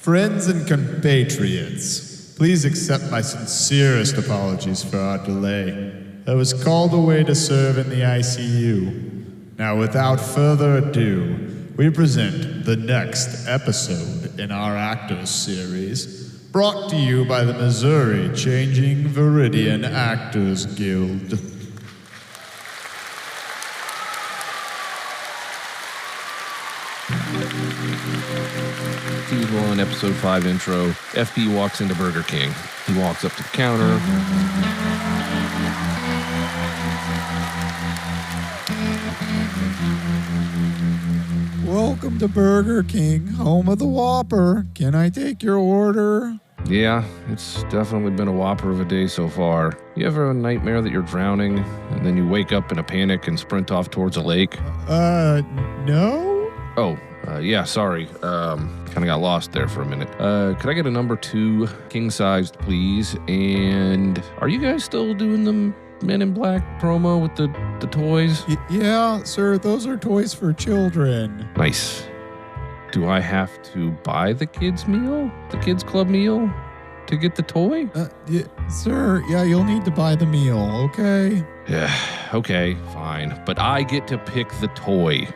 Friends and compatriots, please accept my sincerest apologies for our delay. I was called away to serve in the ICU. Now, without further ado, we present the next episode in our Actors series, brought to you by the Missouri Changing Viridian Actors Guild. Season 1, Episode 5 intro. FP walks into Burger King. He walks up to the counter. Welcome to Burger King, home of the Whopper. Can I take your order? Yeah, it's definitely been a whopper of a day so far. You ever have a nightmare that you're drowning, and then you wake up in a panic and sprint off towards a lake? No? Oh, yeah, sorry. Kind of got lost there for a minute. Could I get a number 2, king-sized, please? And are you guys still doing the Men in Black promo with the toys? Yeah, sir, those are toys for children. Nice. Do I have to buy the kids' meal? The kids' club meal? To get the toy? Sir, you'll need to buy the meal, okay? Yeah, okay, fine. But I get to pick the toy.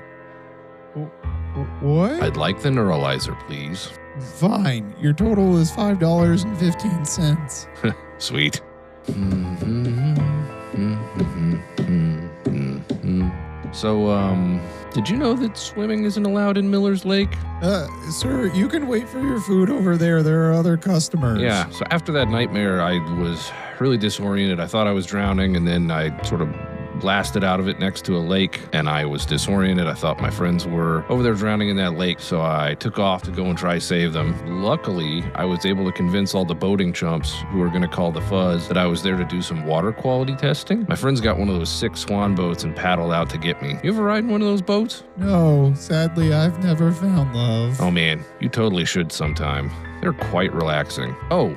What? I'd like the neuralizer, please. Fine. Your total is $5.15. Sweet. So, did you know that swimming isn't allowed in Miller's Lake? Sir, you can wait for your food over there. There are other customers. Yeah, so after that nightmare, I was really disoriented. I thought I was drowning, and then I sort of blasted out of it next to a lake, and I was disoriented. I thought my friends were over there drowning in that lake, so I took off to go and try to save them. Luckily, I was able to convince all the boating chumps who were going to call the fuzz that I was there to do some water quality testing. My friends got one of those 6 swan boats and paddled out to get me. You ever ride in one of those boats? No, sadly, I've never found love. Oh man, you totally should sometime. They're quite relaxing. Oh,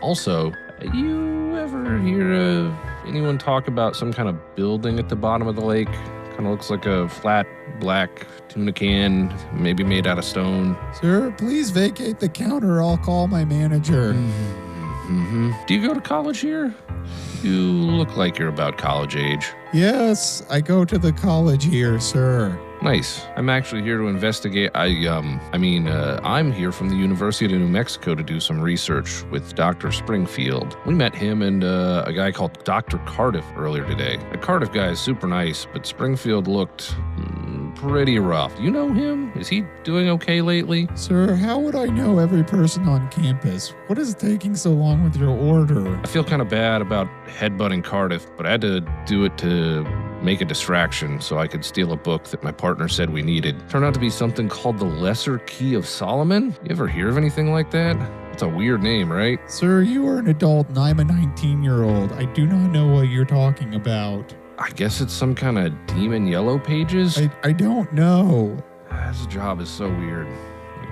also, you ever hear of anyone talk about some kind of building at the bottom of the lake? Kind of looks like a flat black tuna can, maybe made out of stone. Sir, please vacate the counter. I'll call my manager. Do you go to college here? You look like you're about college age. Yes, I go to the college here, sir. Nice. I'm actually here to investigate. I'm here from the University of New Mexico to do some research with Dr. Springfield. We met him and a guy called Dr. Cardiff earlier today. The Cardiff guy is super nice, but Springfield looked pretty rough. You know him? Is he doing okay lately? Sir, how would I know every person on campus? What is taking so long with your order? I feel kind of bad about headbutting Cardiff, but I had to do it to make a distraction so I could steal a book that my partner said we needed. Turned out to be something called The Lesser Key of Solomon. You ever hear of anything like that? It's a weird name, right? Sir, you are an adult and I'm a 19-year-old. I do not know what you're talking about. I guess it's some kind of demon yellow pages? I don't know. This job is so weird.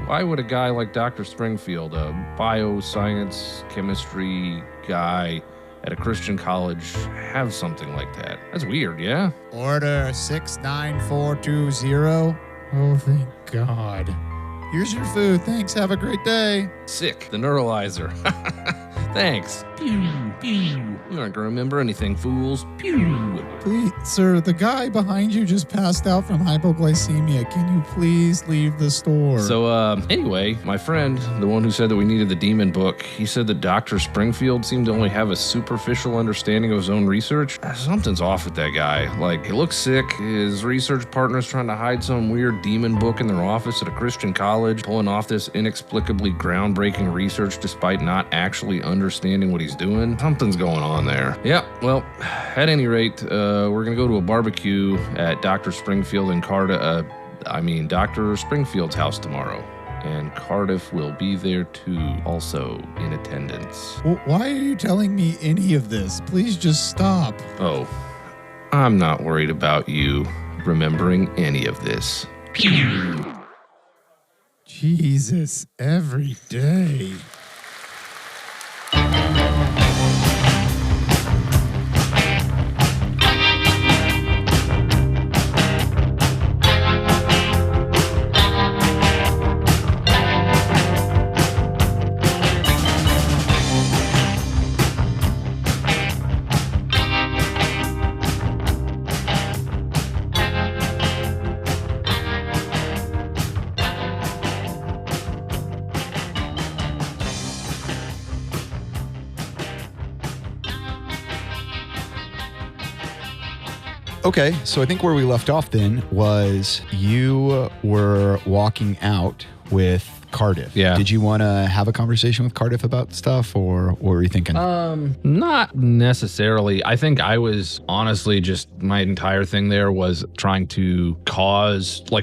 Why would a guy like Dr. Springfield, a bioscience, chemistry guy at a Christian college, have something like that? That's weird, yeah? Order 69420. Oh, thank God. Here's your food. Thanks. Have a great day. Sick. The neuralizer. Thanks. Pew, pew. You aren't gonna remember anything, fools. Pew. Please, sir, the guy behind you just passed out from hypoglycemia. Can you please leave the store? So, anyway, my friend, the one who said that we needed the demon book, he said that Dr. Springfield seemed to only have a superficial understanding of his own research. Something's off with that guy. Like, he looks sick. His research partner's trying to hide some weird demon book in their office at a Christian college, pulling off this inexplicably groundbreaking research despite not actually understanding what he's doing. Something's going on there. Yeah, well, at any rate, we're gonna go to a barbecue at Dr. Springfield and Dr. Springfield's house tomorrow. And Cardiff will be there too, also in attendance. Well, why are you telling me any of this? Please just stop. Oh, I'm not worried about you remembering any of this. Pew! Jesus, every day. Okay, so I think where we left off then was you were walking out with Cardiff. Yeah. Did you want to have a conversation with Cardiff about stuff, or what were you thinking? Not necessarily. I think I was honestly just, my entire thing there was trying to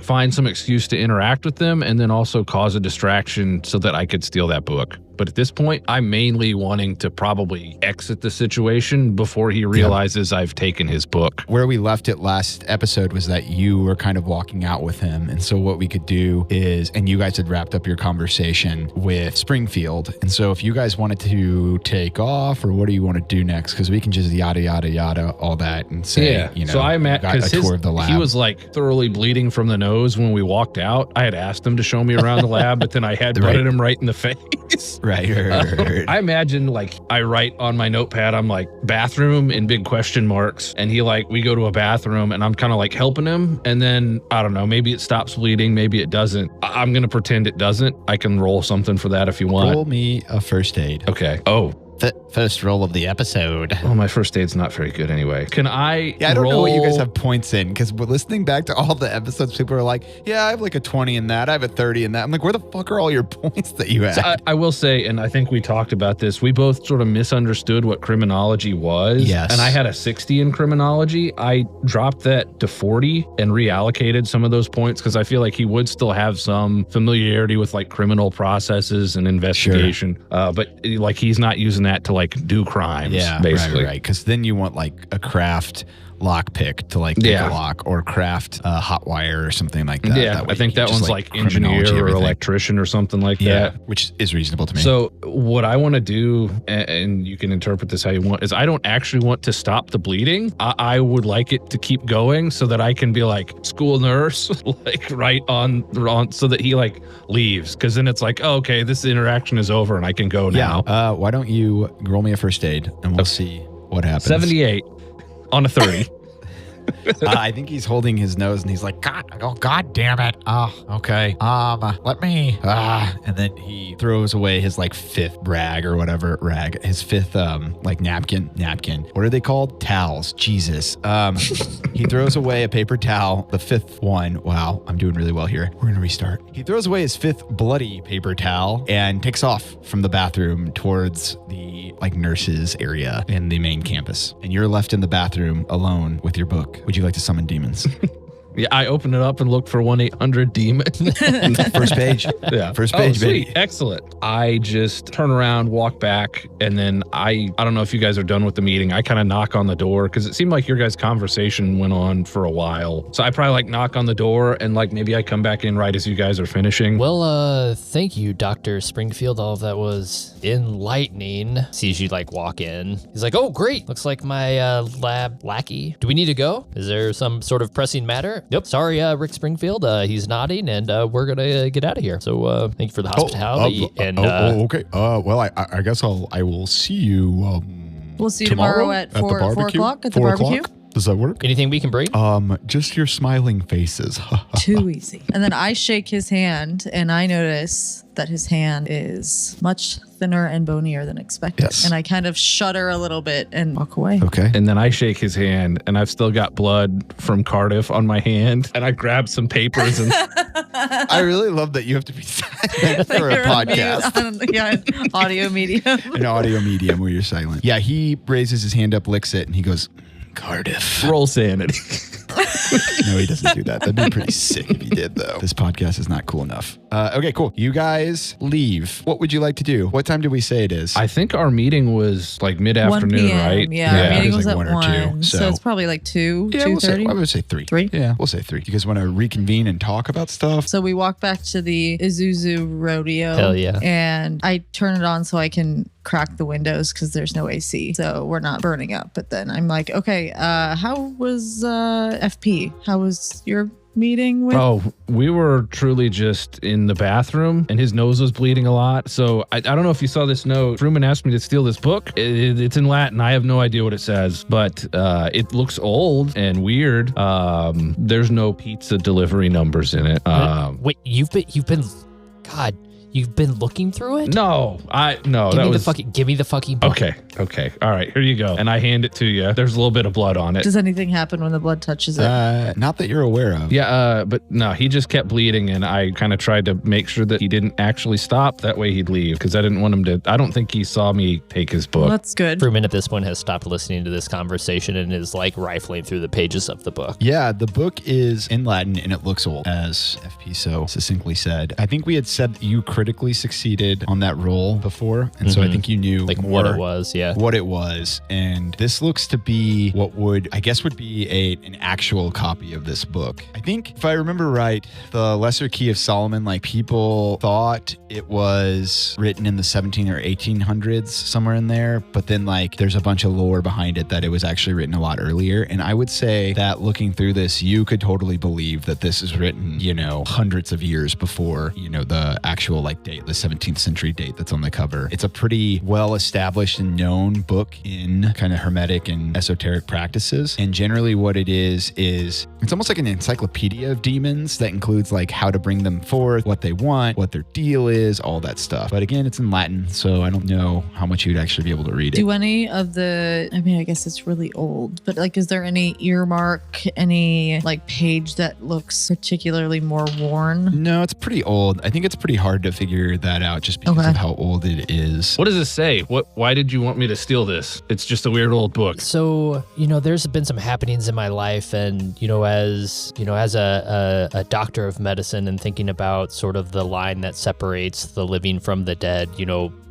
find some excuse to interact with them and then also cause a distraction so that I could steal that book. But at this point, I'm mainly wanting to probably exit the situation before he realizes I've taken his book. Where we left it last episode was that you were kind of walking out with him. And so what we could do is, and you guys had wrapped up your conversation with Springfield. And so if you guys wanted to take off, or what do you want to do next? Because we can just yada, yada, yada, all that and say, So I'm at, got a tour of the lab. He was like thoroughly bleeding from the nose when we walked out. I had asked him to show me around the lab, but then I had butted him right in the face. Right. I imagine like I write on my notepad, I'm like bathroom in big question marks. And we go to a bathroom and I'm kind of like helping him. And then I don't know, maybe it stops bleeding. Maybe it doesn't. I'm going to pretend it doesn't. I can roll something for that if you want. Roll me a first aid. Okay. Oh, First roll of the episode. Oh, my first aid's not very good anyway. Can I I don't roll? know what you guys have points in, because we're listening back to all the episodes, people are like, yeah, I have like a 20 in that. I have a 30 in that. I'm like, where the fuck are all your points that you had? So I will say, and I think we talked about this, we both sort of misunderstood what criminology was. Yes. And I had a 60 in criminology. I dropped that to 40 and reallocated some of those points because I feel like he would still have some familiarity with like criminal processes and investigation. Sure. But like he's not using that to like do crimes, basically. Right. Because then you want like a craft lockpick to like pick a lock, or craft hot wire or something like that. Yeah, I think that one's like engineer or electrician or something like that. Which is reasonable to me. So what I want to do, and you can interpret this how you want, is I don't actually want to stop the bleeding. I would like it to keep going so that I can be like school nurse, like right on so that he like leaves. Because then it's like, oh, okay, this interaction is over and I can go now. Why don't you roll me a first aid and we'll see what happens. 78 on a 30. I think he's holding his nose and he's like, God damn it. Oh, okay. Let me, and then he throws away his like fifth his fifth, like napkin. What are they called? Towels. Jesus. He throws away a paper towel, the fifth one. Wow, I'm doing really well here. We're going to restart. He throws away his fifth bloody paper towel and takes off from the bathroom towards the like nurses area in the main campus. And you're left in the bathroom alone with your book. Would you like to summon demons? Yeah, I opened it up and looked for 1-800-DEMON. First page. Yeah. First page, sweet. baby. Excellent. I just turn around, walk back, and then I don't know if you guys are done with the meeting. I kind of knock on the door because it seemed like your guys' conversation went on for a while. So I probably like knock on the door and like maybe I come back in right as you guys are finishing. Well, thank you, Dr. Springfield. All of that was enlightening. Sees you like walk in. He's like, oh, great. Looks like my lab lackey. Do we need to go? Is there some sort of pressing matter? Nope. Sorry, Rick Springfield. He's nodding, and we're gonna get out of here. So thank you for the hospitality. Okay. Well, I guess I will see you. We'll see you tomorrow at 4 o'clock at the barbecue. Does that work? Anything we can bring? Just your smiling faces. Too easy. And then I shake his hand, and I notice that his hand is much thinner and bonier than expected. Yes. And I kind of shudder a little bit and walk away. Okay. And then I shake his hand, and I've still got blood from Cardiff on my hand. And I grab some papers and I really love that you have to be silent for a podcast. An audio medium. An audio medium where you're silent. Yeah, he raises his hand up, licks it, and he goes, Cardiff. roll sanity. No, he doesn't do that. That'd be pretty sick if he did, though. This podcast is not cool enough. Okay, cool. You guys leave. What would you like to do? What time did we say it is? I think our meeting was like 1 mid-afternoon, p.m. right? Yeah, our meeting it was like at 1 or 2, 1. so- So it's probably like 2, Yeah, we'll say, 2:30. I would say 3. 3? Yeah, we'll say 3. You guys want to reconvene and talk about stuff? So we walk back to the Isuzu rodeo. Hell yeah. And I turn it on so I can crack the windows because there's no AC. So we're not burning up. But then I'm like, okay, how was FP? How was your meeting with? Oh, we were truly just in the bathroom and his nose was bleeding a lot. So I don't know if you saw this note. Truman asked me to steal this book. It's in Latin. I have no idea what it says, but it looks old and weird. There's no pizza delivery numbers in it. Wait, you've been, God, You've been looking through it? No, no. Give me the fucking book. Okay. All right, here you go. And I hand it to you. There's a little bit of blood on it. Does anything happen when the blood touches it? Not that you're aware of. Yeah, but no, he just kept bleeding, and I kind of tried to make sure that he didn't actually stop. That way he'd leave, because I didn't want him to. I don't think he saw me take his book. Well, that's good. Fruman at this point has stopped listening to this conversation and is like rifling through the pages of the book. Yeah, the book is in Latin and it looks old, as FP so succinctly said. I think we had said that you critically succeeded on that roll before, and so I think you knew Like more what it was, yeah. what it was, and this looks to be what would be an actual copy of this book. I think if I remember right, the Lesser Key of Solomon, like people thought it was written in the 17 or 1800s, somewhere in there, but then like there's a bunch of lore behind it that it was actually written a lot earlier. And I would say that looking through this, you could totally believe that this is written, hundreds of years before, the actual like date, the 17th century date that's on the cover. It's a pretty well established and known book in kind of hermetic and esoteric practices. And generally what it is it's almost like an encyclopedia of demons that includes like how to bring them forth, what they want, what their deal is, all that stuff. But again, it's in Latin, so I don't know how much you'd actually be able to read it. Do any of I guess it's really old, but like, is there any earmark, any like page that looks particularly more worn? No, it's pretty old. I think it's pretty hard to figure that out just because of how old it is. What does it say? Why did you want me to steal this? It's just a weird old book. So, there's been some happenings in my life, and, as a doctor of medicine and thinking about sort of the line that separates the living from the dead,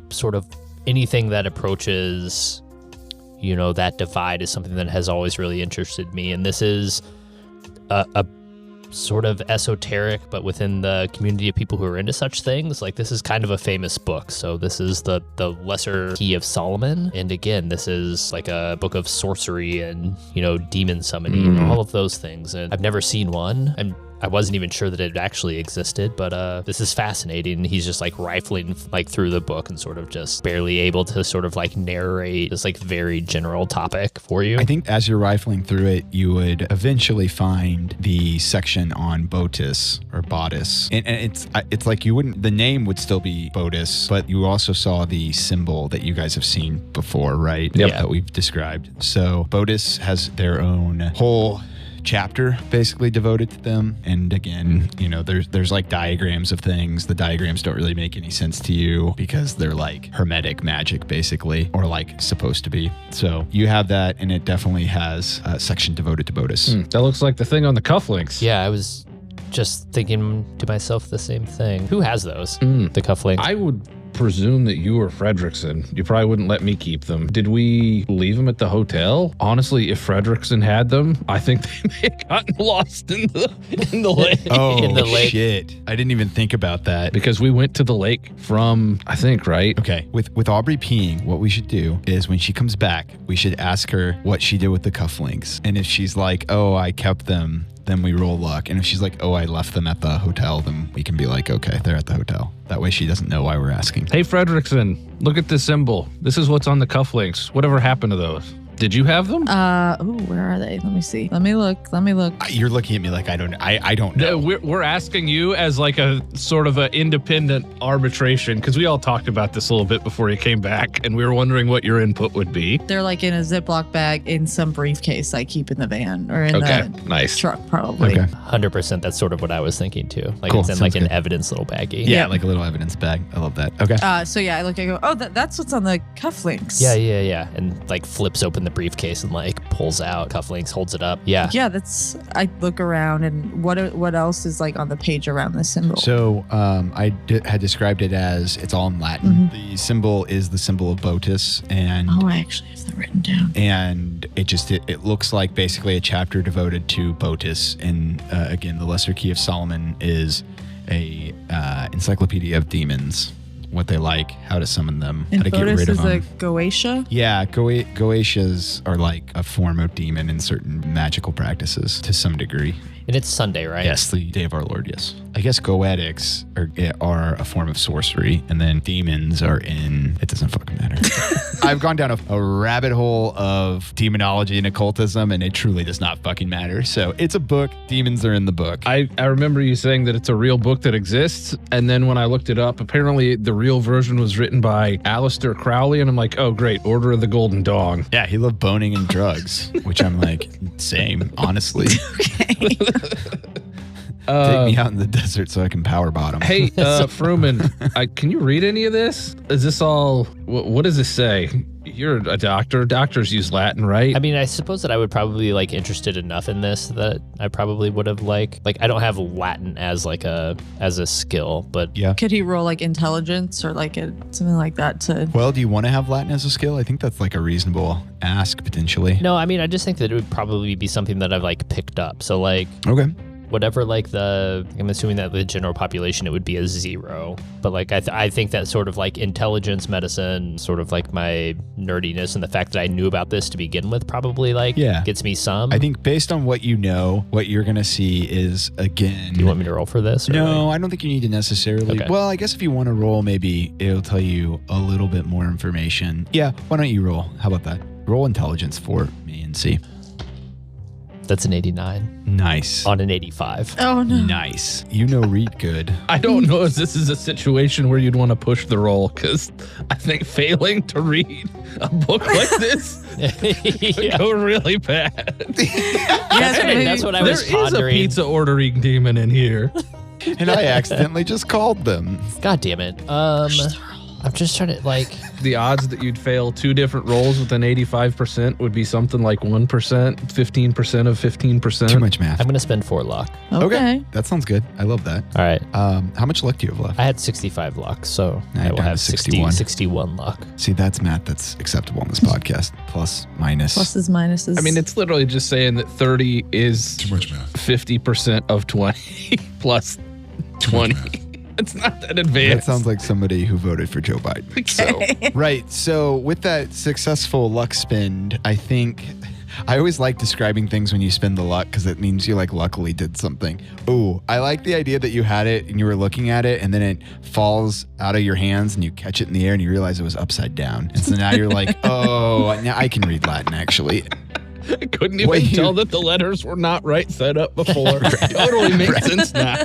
sort of anything that approaches, that divide is something that has always really interested me. And this is a sort of esoteric, but within the community of people who are into such things, like this is kind of a famous book. So this is the Lesser Key of Solomon, and again, this is like a book of sorcery and demon summoning and all of those things. And I've never seen one, and I wasn't even sure that it actually existed, but this is fascinating. He's just like rifling like through the book and sort of just barely able to sort of like narrate this like very general topic for you. I think as you're rifling through it, you would eventually find the section on Botis or Bodice. And it's like the name would still be Botis, but you also saw the symbol that you guys have seen before, right? Yep. That we've described. So Botis has their own whole chapter basically devoted to them, and again, there's like diagrams of things. The diagrams don't really make any sense to you because they're like hermetic magic basically, or like supposed to be. So you have that, and it definitely has a section devoted to Botis. That looks like the thing on the cufflinks. Yeah, I was just thinking to myself the same thing. Who has those? The cufflinks? I would presume that you were Fredrickson. You probably wouldn't let me keep them. Did we leave them at the hotel? Honestly, if Fredrickson had them, I think they may have gotten lost in the lake. Oh, In the lake. shit. I didn't even think about that. Because we went to the lake from, I think, right? Okay, with Aubrey peeing, what we should do is when she comes back, we should ask her what she did with the cufflinks. And if she's like, oh, I kept them, then we roll luck. And if she's like, oh, I left them at the hotel, then we can be like, okay, they're at the hotel. That way she doesn't know why we're asking. Hey, Fredrickson, look at this symbol. This is what's on the cufflinks. Whatever happened to those? Did you have them? Where are they? Let me see. Let me look. You're looking at me like I don't know. No, we're asking you as like a sort of an independent arbitration, because we all talked about this a little bit before you came back, and we were wondering what your input would be. They're like in a Ziploc bag in some briefcase I keep in the van or in the nice truck probably. Okay. 100%. That's sort of what I was thinking too. Like Cool, it's in sounds like an good. evidence little baggie. Yeah, like a little evidence bag. I love that. Okay. So yeah, I go, oh, that's what's on the cufflinks. Yeah. And like flips open the briefcase and like pulls out cufflinks, holds it up. Yeah. Yeah, I look around, and what else is like on the page around the symbol? So I had described it as it's all in Latin. The symbol is the symbol of Botis, and I actually have that written down. And it looks like basically a chapter devoted to Botis. And again, the Lesser Key of Solomon is a encyclopedia of demons, what they like, how to summon them, And how to get Botis rid of is them. a Goetia? Yeah, Goetias are like a form of demon in certain magical practices to some degree. And it's Sunday, right? Yes, the day of our Lord, yes. I guess goetics are a form of sorcery, and then demons are it doesn't fucking matter. I've gone down a rabbit hole of demonology and occultism, and it truly does not fucking matter. So it's a book. Demons are in the book. I remember you saying that it's a real book that exists. And then when I looked it up, apparently the real version was written by Aleister Crowley. And I'm like, oh, great. Order of the Golden Dawn. Yeah, he loved boning and drugs, which I'm like, same, honestly. Take me out in the desert so I can power bottom. Hey, Fruman, can you read any of this? Is this all, what does this say? You're a doctor. Doctors use Latin, right? I mean, I suppose that I would probably like interested enough in this that I probably would have like I don't have Latin as a skill, but Yeah. Could he roll like intelligence or like something like that to? Well, do you want to have Latin as a skill? I think that's like a reasonable ask, potentially. no, I mean, I just think that it would probably be something that I've like picked up. So like Okay. whatever like I'm assuming that the general population, it would be a 0. But like I think that sort of like intelligence, medicine, sort of like my nerdiness and the fact that I knew about this to begin with probably like gets me some. I think based on what you know, what you're going to see is, again... Do you want me to roll for this? Or No, I don't think you need to necessarily. Okay. Well, I guess if you want to roll, maybe it'll tell you a little bit more information. Yeah, why don't you roll? How about that? Roll intelligence for me and see. That's an 89 Nice. on an 85. Oh no. Nice. You know read good. I don't know if this is a situation where you'd want to push the roll, because I think failing to read a book like this could go really bad. That's what I was There is a pondering. pizza ordering demon in here. And I accidentally just called them. God damn it. I'm just trying to like. The odds that you'd fail 2 different rolls with an 85% would be something like 1%, 15% of 15%. Too much math. I'm gonna spend 4 luck. Okay. That sounds good. I love that. All right. How much luck do you have left? I had 65 luck, so Now I you're will down to have 61. 61 luck. See, that's math that's acceptable on this podcast. Plus, minus. Pluses, minuses. I mean, it's literally just saying that 30 is Too much math. 50% of 20 plus 20. It's not that advanced. That sounds like somebody who voted for Joe Biden. So, right. So with that successful luck spend, I think I always like describing things when you spend the luck because it means you like luckily did something. Ooh, I like the idea that you had it and you were looking at it and then it falls out of your hands and you catch it in the air and you realize it was upside down. And so now you're like, oh, now I can read Latin actually. I couldn't even tell that the letters were not right set up before. Totally makes sense now.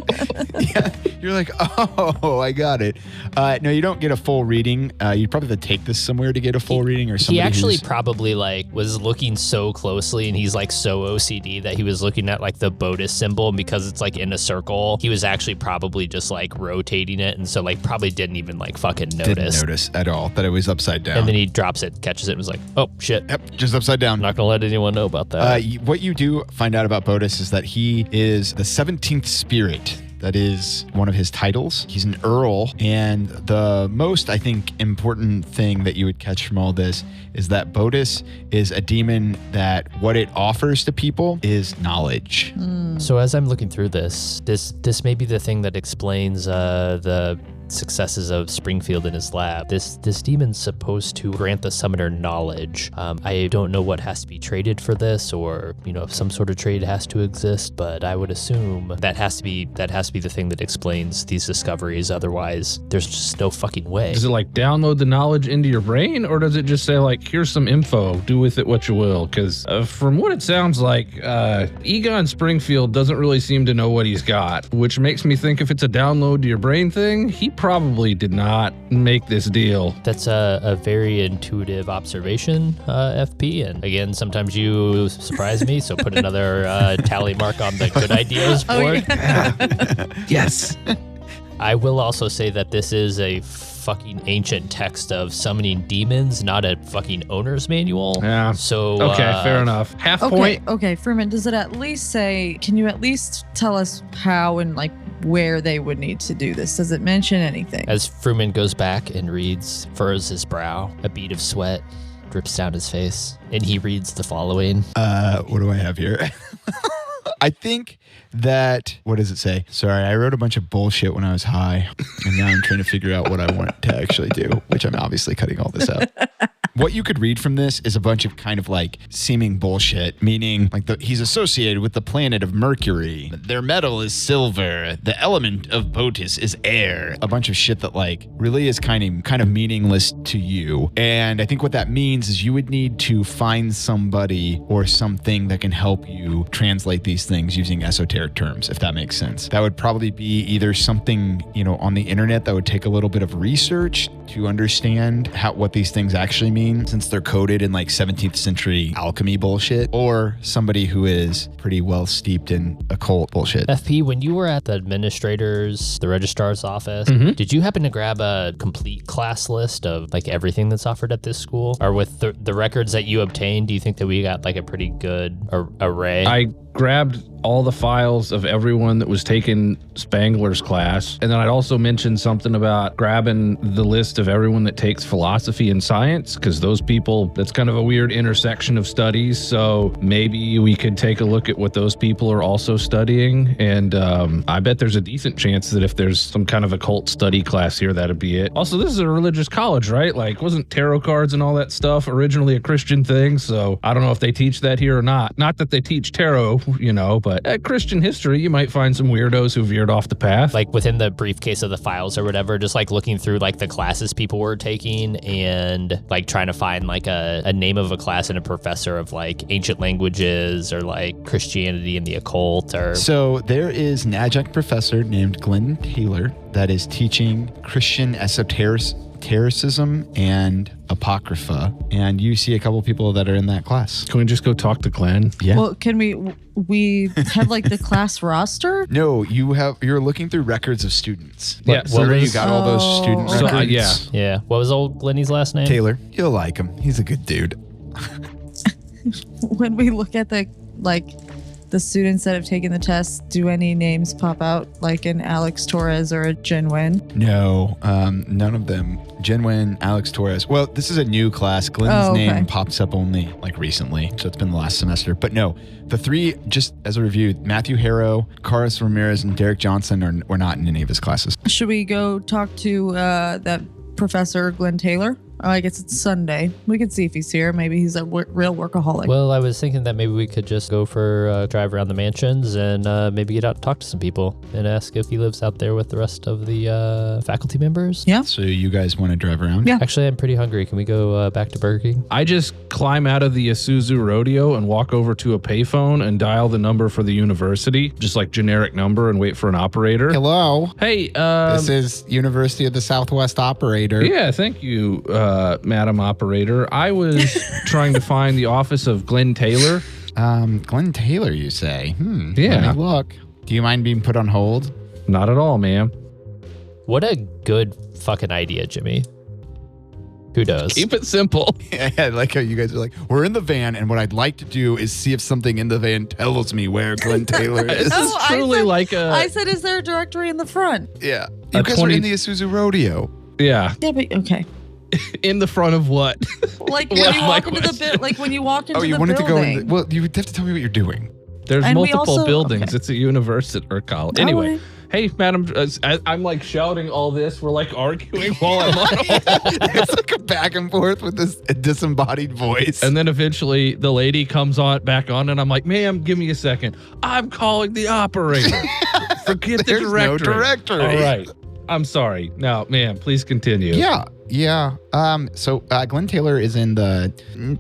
Yeah, you're like, oh, I got it. No, you don't get a full reading. You'd probably have to take this somewhere to get a full reading or something. He actually probably like was looking so closely and he's like so OCD that he was looking at like the Bodis symbol, and because it's like in a circle, he was actually probably just like rotating it, and so like probably didn't even like fucking notice. Didn't notice at all that it was upside down. And then he drops it, catches it, and was like, oh shit. Yep, just upside down. I'm not gonna let anyone know about that. What you do find out about Bodis is that he is the 17th spirit. That is one of his titles. He's an earl. And the most, I think, important thing that you would catch from all this is that Bodis is a demon that what it offers to people is knowledge. So as I'm looking through this may be the thing that explains the successes of Springfield in his lab. This demon's supposed to grant the summoner knowledge. I don't know what has to be traded for this, or if some sort of trade has to exist, but I would assume that has to be the thing that explains these discoveries. Otherwise, there's just no fucking way. Does it like download the knowledge into your brain, or does it just say like, here's some info, do with it what you will? Because from what it sounds like, Egon Springfield doesn't really seem to know what he's got, which makes me think if it's a download to your brain thing, he probably did not make this deal. That's a very intuitive observation, FP. And again, sometimes you surprise me, so put another tally mark on the good ideas board. Yes. I will also say that this is a fucking ancient text of summoning demons, not a fucking owner's manual. Yeah. So okay, fair enough. Half Okay, point. okay, Freeman, does it at least say, can you at least tell us how and like where they would need to do this? Does it mention anything? As Fruman goes back and reads, furrows his brow, a bead of sweat drips down his face, and he reads the following. What do I have here? I think that, what does it say? Sorry, I wrote a bunch of bullshit when I was high, and now I'm trying to figure out what I want to actually do, which I'm obviously cutting all this out. What you could read from this is a bunch of kind of like seeming bullshit, meaning like he's associated with the planet of Mercury. Their metal is silver. The element of Botus is air. A bunch of shit that like really is kind of meaningless to you. And I think what that means is you would need to find somebody or something that can help you translate these things using esoteric terms, if that makes sense. That would probably be either something, on the internet that would take a little bit of research to understand what these things actually mean, since they're coded in like 17th century alchemy bullshit, or somebody who is pretty well steeped in occult bullshit. FP, when you were at the the registrar's office, did you happen to grab a complete class list of like everything that's offered at this school? Or with the records that you obtained, do you think that we got like a pretty good array? I grabbed all the files of everyone that was taking Spangler's class. And then I'd also mentioned something about grabbing the list of everyone that takes philosophy and science, because those people, that's kind of a weird intersection of studies. So maybe we could take a look at what those people are also studying. And I bet there's a decent chance that if there's some kind of occult study class here, that'd be it. Also, this is a religious college, right? Like, wasn't tarot cards and all that stuff originally a Christian thing? So I don't know if they teach that here or not. Not that they teach tarot, but at Christian history, you might find some weirdos who veered off the path. Like within the briefcase of the files or whatever, just like looking through like the classes people were taking and like trying to find like a name of a class and a professor of like ancient languages or like Christianity and the occult or... So there is an adjunct professor named Glenn Taylor that is teaching Christian esotericism and apocrypha, and you see a couple people that are in that class. Can we just go talk to Glenn? Yeah. Well, can we have like the class roster? No, you're looking through records of students. Yeah, so you got all those student okay. records. Yeah. What was old Glenny's last name? Taylor. You'll like him. He's a good dude. When we look at the students that have taken the test, do any names pop out, like an Alex Torres or a Jen Wen? No, none of them. Jen Wen, Alex Torres. Well, this is a new class. Glenn's name pops up only like recently, so it's been the last semester. But no, the three, just as a review, Matthew Harrow, Carlos Ramirez, and Derek Johnson were not in any of his classes. Should we go talk to that Professor Glenn Taylor? Oh, I guess it's Sunday. We could see if he's here. Maybe he's a real workaholic. Well, I was thinking that maybe we could just go for a drive around the mansions and maybe get out and talk to some people and ask if he lives out there with the rest of the faculty members. Yeah. So you guys want to drive around? Yeah. Actually, I'm pretty hungry. Can we go back to Burger King? I just climb out of the Isuzu Rodeo and walk over to a payphone and dial the number for the university, just like generic number, and wait for an operator. Hello. Hey, This is University of the Southwest operator. Yeah, thank you, Madam Operator. I was trying to find the office of Glenn Taylor. Glenn Taylor, you say? Yeah. Let me look. Do you mind being put on hold? Not at all, ma'am. What a good fucking idea, Jimmy. Kudos. Keep it simple. Yeah, I like how you guys are like, we're in the van, and what I'd like to do is see if something in the van tells me where Glenn Taylor is. This is truly like a... I said, is there a directory in the front? Yeah. You guys are in the Isuzu Rodeo. Yeah. Yeah, but okay. In the front of what? Like when What's you my walk into the question? like when you walk into Oh, you the wanted building. to go in well, you would have to tell me what you're doing. There's And we multiple also- buildings. okay. It's a university or college. Anyway. Alright. Hey, madam, I'm like shouting all this. We're like arguing while I'm on hold. It's like a back and forth with this disembodied voice. And then eventually the lady comes back on, and I'm like, ma'am, give me a second. I'm calling the operator. Forget the There's no directory. directory. All right. I'm sorry. Now, ma'am, please continue. Yeah. So Glenn Taylor is in the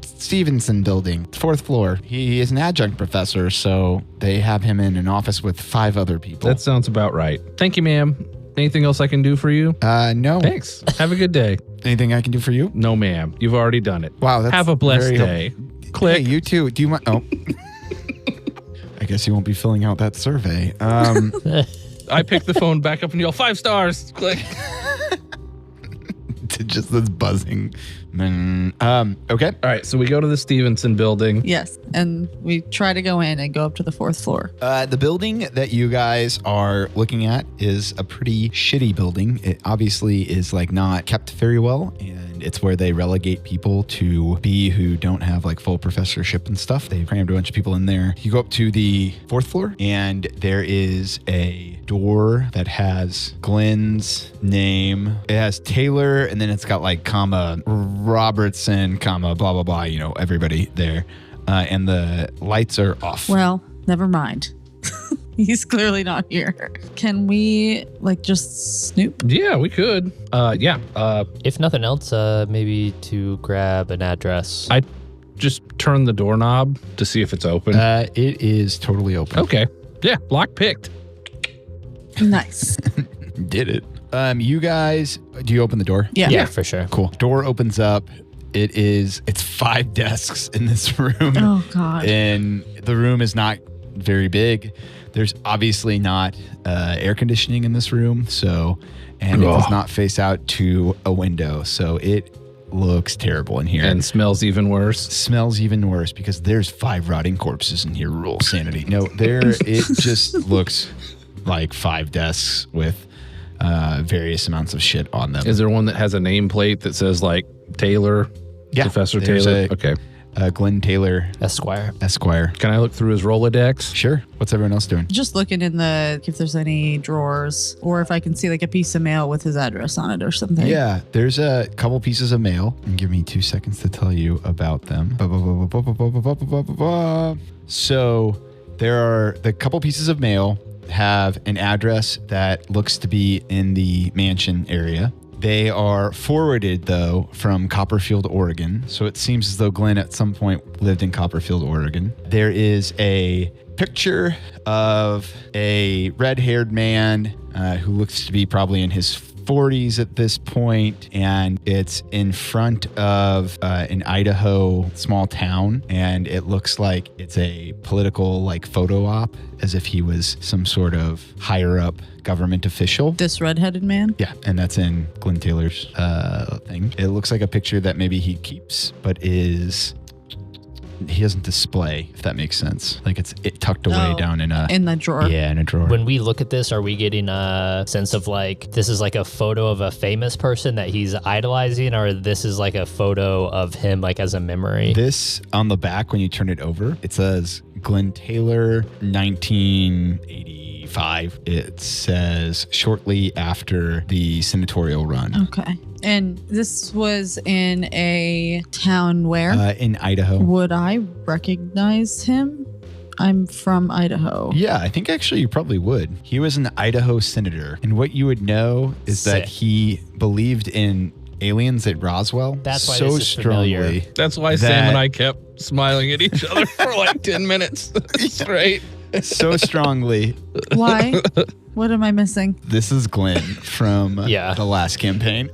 Stevenson building, 4th floor. He is an adjunct professor, so they have him in an office with 5 other people. That sounds about right. Thank you, ma'am. Anything else I can do for you? No. Thanks. Have a good day. Anything I can do for you? No, ma'am. You've already done it. Wow, that's Have a blessed very day. Hey, Click. you too. Do you mind? Oh. I guess you won't be filling out that survey. I pick the phone back up and yell, 5 stars. Click. Just this buzzing. Okay. All right, so we go to the Stevenson building. Yes, and we try to go in and go up to the 4th floor. The building that you guys are looking at is a pretty shitty building. It obviously is like not kept very well, and it's where they relegate people to be who don't have like full professorship and stuff. They crammed a bunch of people in there. You go up to the 4th floor, and there is a door that has Glenn's name. It has Taylor, and then it's got like comma Robertson, comma blah blah blah. You know, everybody there, and the lights are off. Well, never mind. He's clearly not here. Can we like just snoop? Yeah, we could. If nothing else, maybe to grab an address. I just turn the doorknob to see if it's open. It is totally open. Okay. Yeah, lock picked. Nice. Did it. You guys, do you open the door? Yeah. For sure. Cool. Door opens up. It's 5 desks in this room. Oh God. And the room is not very big. There's obviously not air conditioning in this room, and it does not face out to a window, so it looks terrible in here. And smells even worse. Smells even worse because there's 5 rotting corpses in here. Rule sanity. No, it just looks like 5 desks with various amounts of shit on them. Is there one that has a nameplate that says like Taylor? Yeah, Professor there's Taylor? Okay. Glenn Taylor, Esquire. Esquire. Can I look through his Rolodex? Sure. What's everyone else doing? Just looking in if there's any drawers or if I can see like a piece of mail with his address on it or something. Yeah, there's a couple pieces of mail. And give me 2 seconds to tell you about them. So there are the couple pieces of mail have an address that looks to be in the mansion area. They are forwarded, though, from Copperfield, Oregon. So it seems as though Glenn at some point lived in Copperfield, Oregon. There is a picture of a red-haired man who looks to be probably in his 40s at this point, and it's in front of an Idaho small town, and it looks like it's a political like photo op, as if he was some sort of higher up government official. This redheaded man? Yeah, and that's in Glenn Taylor's thing. It looks like a picture that maybe he keeps, but he doesn't display, if that makes sense. Like it's tucked away down in the drawer. Yeah, in a drawer. When we look at this, are we getting a sense of like this is like a photo of a famous person that he's idolizing, or this is like a photo of him like as a memory? This on the back, when you turn it over, it says Glenn Taylor, 1985. It says shortly after the senatorial run. Okay. And this was in a town where? In Idaho. Would I recognize him? I'm from Idaho. Yeah, I think actually you probably would. He was an Idaho senator. And what you would know is that he believed in aliens at Roswell. That's why so this is strongly. familiar. That's why Sam and I kept smiling at each other for like 10 minutes straight. So strongly. Why? What am I missing? This is Glenn from the last campaign.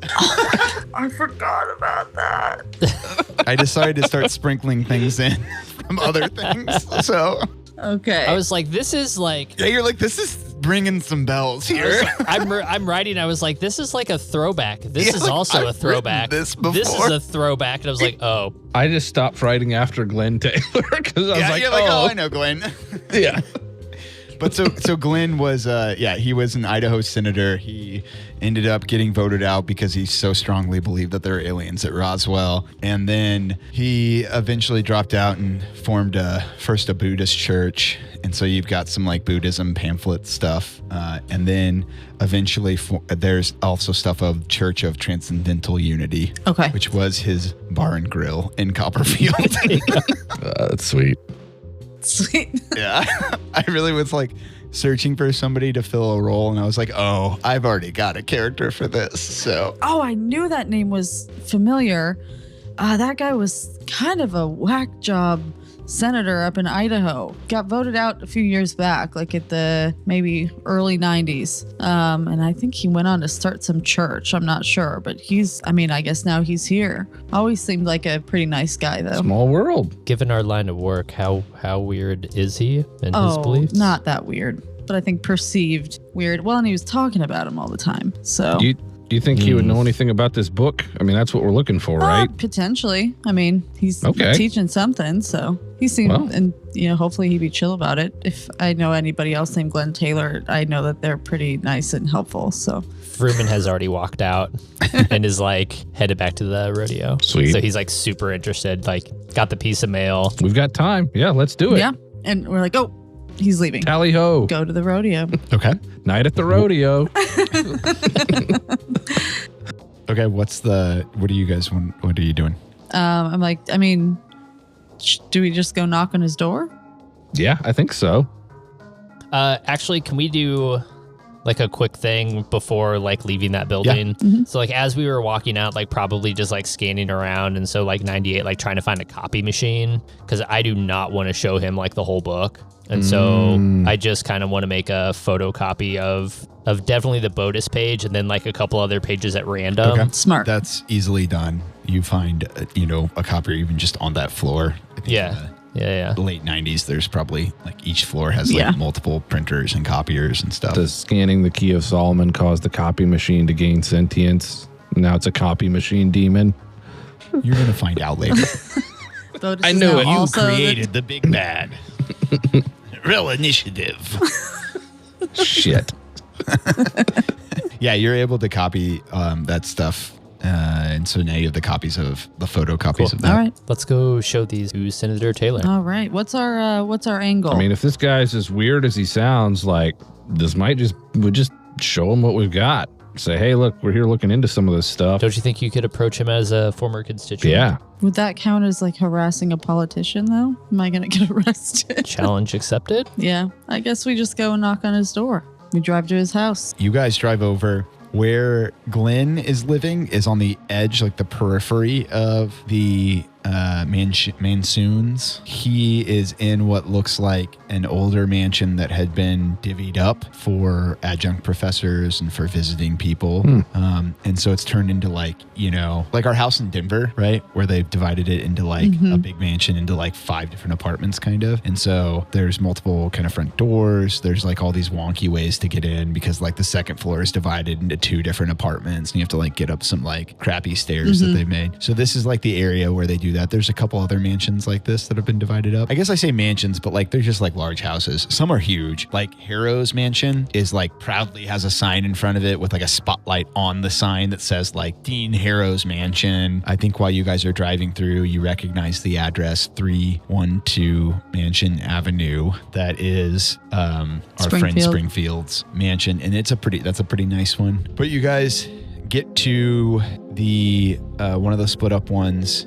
I forgot about that. I decided to start sprinkling things in from other things. So, okay. I was like, this is like. Yeah, you're like, this is bringing some bells here. I'm writing. I was like, this is like a throwback. This is also a throwback. This before. This is a throwback. And I was like, oh. I just stopped writing after Glenn Taylor because I was like, you're like, oh, I know Glenn. Yeah. But so Glenn was, he was an Idaho senator. He ended up getting voted out because he so strongly believed that there were aliens at Roswell. And then he eventually dropped out and formed first a Buddhist church. And so you've got some like Buddhism pamphlet stuff. And then eventually there's also stuff of Church of Transcendental Unity. Okay. Which was his bar and grill in Copperfield. That's sweet. Sweet. Yeah. I really was like searching for somebody to fill a role, and I was like, oh, I've already got a character for this. So Oh, I knew that name was familiar. That guy was kind of a whack job senator up in Idaho. Got voted out a few years back, like at the maybe early 90s. And I think he went on to start some church. I'm not sure, but I guess now he's here. Always seemed like a pretty nice guy, though. Small world. Given our line of work, how weird is he and his beliefs? Not that weird, but I think perceived weird. Well, and he was talking about him all the time. So Do you think he would know anything about this book? I mean, that's what we're looking for, right? Potentially. I mean, he's Okay. teaching something, so he seemed, and hopefully he'd be chill about it. If I know anybody else named Glenn Taylor, I know that they're pretty nice and helpful. So Fruman has already walked out and is like headed back to the rodeo. Sweet. So he's like super interested, like got the piece of mail. We've got time. Yeah, let's do it. yeah, and we're like, oh, he's leaving. Tally ho. Go to the rodeo. Okay. Night at the rodeo. Okay. What are you guys, what are you doing? I'm like, I mean, do we just go knock on his door? Yeah, I think so. Actually, can we do like a quick thing before like leaving that building? So like as we were walking out, like probably just like scanning around, and so like 98 like trying to find a copy machine, because I do not want to show him like the whole book, and so I just kind of want to make a photocopy of definitely the Botus page, and then like a couple other pages at random. Okay. Smart. That's easily done. You find, a copy even just on that floor. I think Yeah. the late 90s, there's probably like each floor has like multiple printers and copiers and stuff. Does scanning the Key of Solomon cause the copy machine to gain sentience? Now it's a copy machine demon. You're going to find out later. Botus I is knew now it. You also the big bad. Real initiative. Shit. Yeah, you're able to copy that stuff. And so now you have the copies of the photocopies of that. All right. Let's go show these to Senator Taylor. All right. What's our angle? I mean, if this guy's as weird as he sounds, like this would just show him what we've got. Say, hey, look, we're here looking into some of this stuff. Don't you think you could approach him as a former constituent? Yeah. Would that count as like harassing a politician though? Am I going to get arrested? Challenge accepted? Yeah. I guess we just go and knock on his door. We drive to his house. You guys drive over. Where Glenn is living is on the edge, like the periphery of the Mansoons. He is in what looks like an older mansion that had been divvied up for adjunct professors and for visiting people. And so it's turned into like our house in Denver, right? Where they've divided it into like a big mansion into like 5 different apartments kind of. And so there's multiple kind of front doors. There's like all these wonky ways to get in because like the second floor is divided into 2 different apartments and you have to like get up some like crappy stairs that they've made. So this is like the area where they do that. There's a couple other mansions like this that have been divided up. I guess I say mansions, but like they're just like large houses. Some are huge. Like Harrow's mansion is like proudly has a sign in front of it with like a spotlight on the sign that says like Dean Harrow's mansion. I think while you guys are driving through, you recognize the address 312 Mansion Avenue. That is our friend Springfield's mansion, and that's a pretty nice one. But you guys get to the one of the split up ones.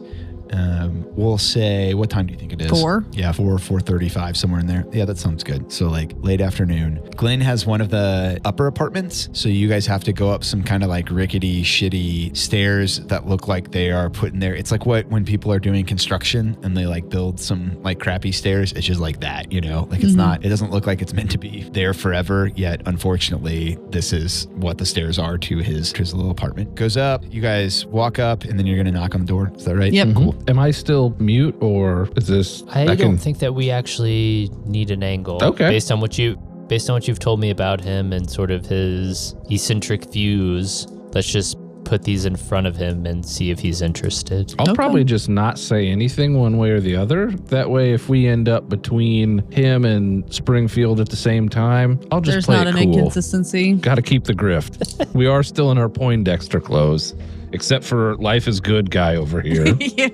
We'll say, what time do you think it is? 4? Yeah, 4:35, somewhere in there. Yeah, that sounds good. So like late afternoon. Glenn has one of the upper apartments. So you guys have to go up some kind of like rickety, shitty stairs that look like they are put in there. It's like when people are doing construction and they like build some like crappy stairs. It's just like that, like it's not, it doesn't look like it's meant to be there forever. Yet, unfortunately, this is what the stairs are to his little apartment. Goes up, you guys walk up, and then you're going to knock on the door. Is that right? Yep. Cool. Am I still mute, or is this? I don't think that we actually need an angle. Okay. Based on what you've told me about him and sort of his eccentric views, let's just put these in front of him and see if he's interested. I'll probably just not say anything one way or the other. That way, if we end up between him and Springfield at the same time, I'll just There's play not it an cool. inconsistency. Got to keep the grift. We are still in our Poindexter clothes, except for life is good guy over here. Yeah.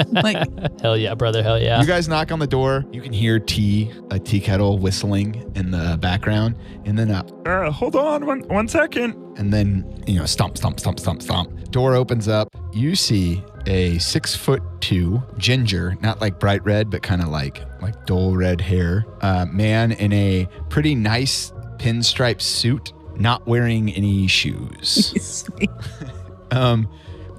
Like, Hell yeah, brother. Hell yeah. You guys knock on the door. You can hear a tea kettle whistling in the background. And then, hold on one second. And then, stomp, stomp, stomp, stomp, stomp. Door opens up. You see a 6'2" ginger, not like bright red, but kind of like dull red hair, man in a pretty nice pinstripe suit, not wearing any shoes. sweet.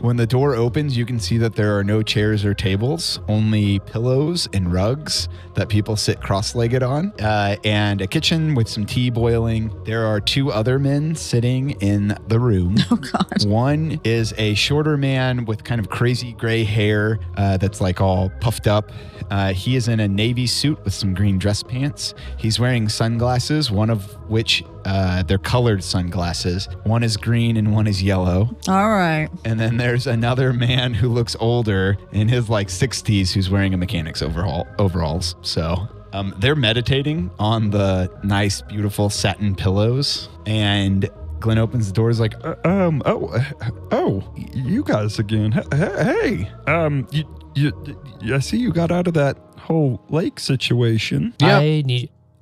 When the door opens, you can see that there are no chairs or tables, only pillows and rugs that people sit cross-legged on, and a kitchen with some tea boiling. There are 2 other men sitting in the room. Oh, God. One is a shorter man with kind of crazy gray hair that's like all puffed up. He is in a navy suit with some green dress pants. He's wearing sunglasses, one of which they're colored sunglasses. One is green and one is yellow. All right. And then there's another man who looks older in his like 60s who's wearing a mechanic's overalls. So they're meditating on the nice, beautiful satin pillows. And Glenn opens the door. Is like, you guys again. Hey, I see you got out of that whole lake situation. Yeah.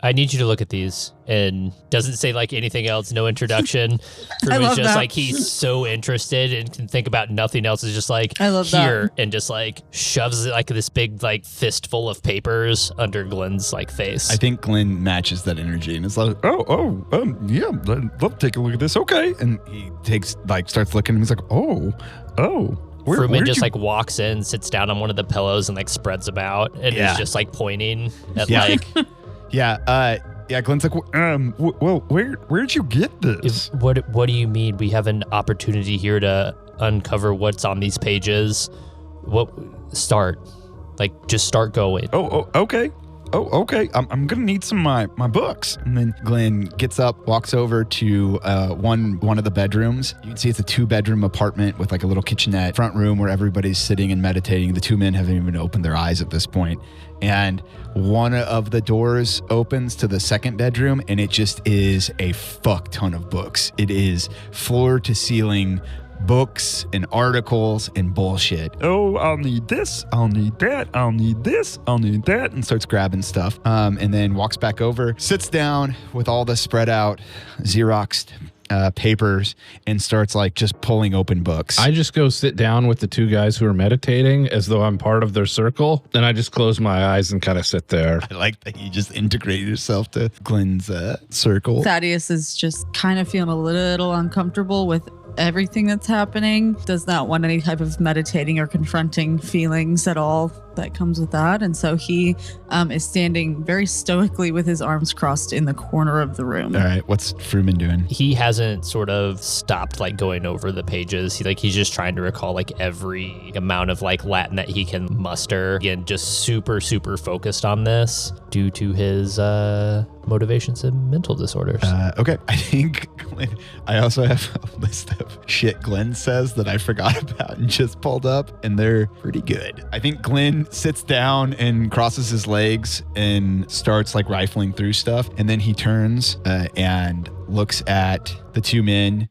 I need you to look at these, and doesn't say like anything else, no introduction. Truman's just that. like, he's so interested and can think about nothing else. Is just like, I love here, and just like shoves it like this big like fistful of papers under Glenn's like face. I think Glenn matches that energy and is like, yeah, I'd love to take a look at this. Okay. And he starts looking and he's like, Fruman just like walks in, sits down on one of the pillows and like spreads them out and is just like pointing at like... Yeah, Glenn's like, well, where'd you get this? What do you mean? We have an opportunity here to uncover what's on these pages. Just start going. Okay. I'm gonna need some of my books. And then Glenn gets up, walks over to one of the bedrooms. You can see it's a 2-bedroom apartment with like a little kitchenette, front room where everybody's sitting and meditating. The 2 men haven't even opened their eyes at this point. And one of the doors opens to the second bedroom, and it just is a fuck ton of books. It is floor to ceiling books and articles and bullshit. Oh, I'll need this, I'll need that, I'll need this, I'll need that, and starts grabbing stuff. And then walks back over, sits down with all the spread out Xeroxed papers and starts like just pulling open books. I just go sit down with the 2 guys who are meditating as though I'm part of their circle. And I just close my eyes and kind of sit there. I like that you just integrate yourself to Glenn's circle. Thaddeus is just kind of feeling a little uncomfortable with everything that's happening. Does not want any type of meditating or confronting feelings at all that comes with that. And so he is standing very stoically with his arms crossed in the corner of the room. All right. What's Fruman doing? He hasn't sort of stopped like going over the pages. He's just trying to recall like every amount of like Latin that he can muster. Again, just super, super focused on this due to his motivations and mental disorders. Okay. I think Glenn, I also have a list of shit Glenn says that I forgot about and just pulled up, and they're pretty good. I think Glenn sits down and crosses his legs and starts like rifling through stuff. And then he turns and looks at the 2 men.